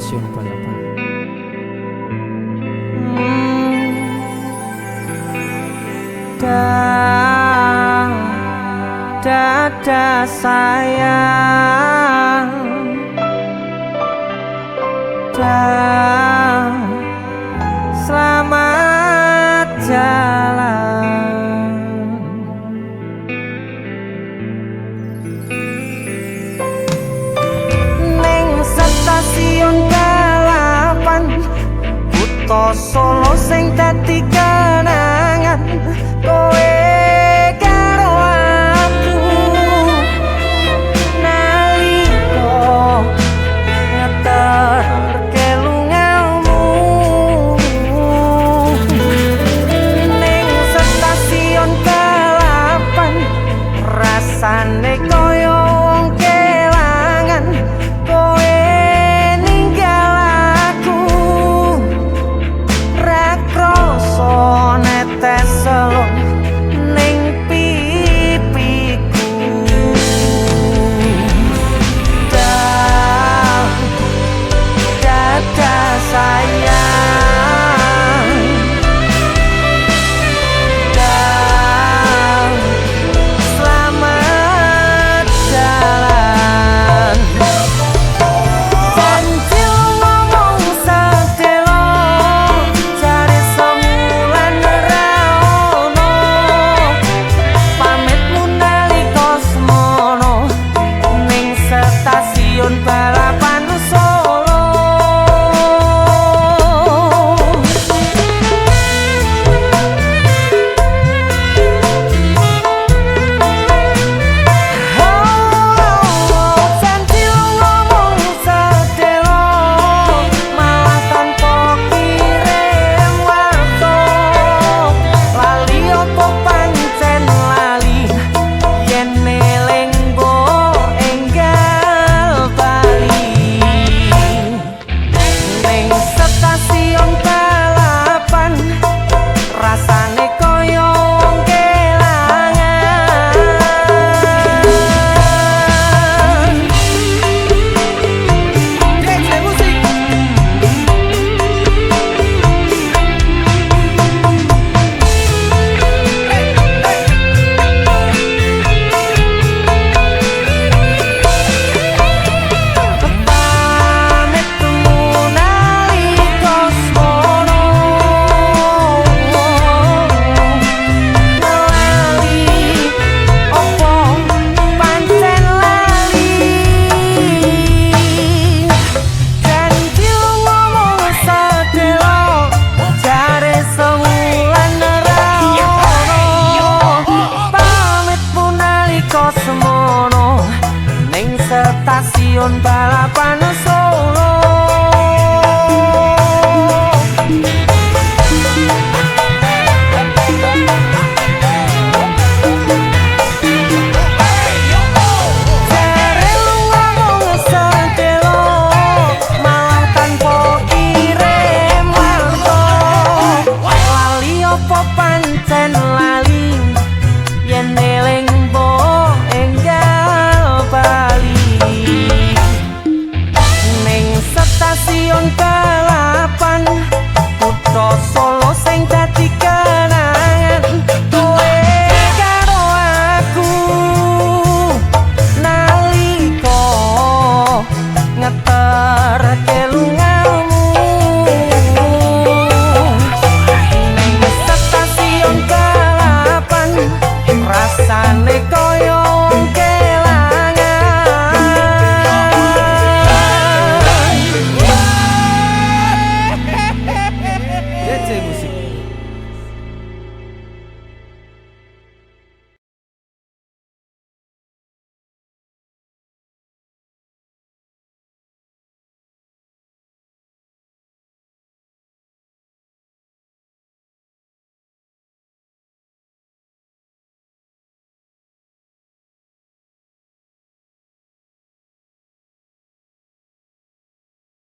stasiun balapan. Dada sayang, selamat jalan. Ning stasiun balapan Kutha Solo sing dadi kenangan kowe karo aku nalika ngeterke lungamu. Ning stasiun balapan rasane koyo wong kelangan kowe ninggal aku ra krasa netes selon ning pipiku. Dada sayang, selamat jalan. Janji ngomong sedelo cari semulan ra ono, pamitmu nalika semono ning stasiun balapan Solo. Janji ngomong sedelo malah tanpa kirim waktu. Lali opo pancen lali yen eling mbok enggal bali. Ning stasiun balapan rasane koyo wong kelangan. Pamitmu nalika semono lali opo pancen lali. Janji ngomong sedelo jare sewulan ra ono, pamitmu nalika semono ning stasiun balapan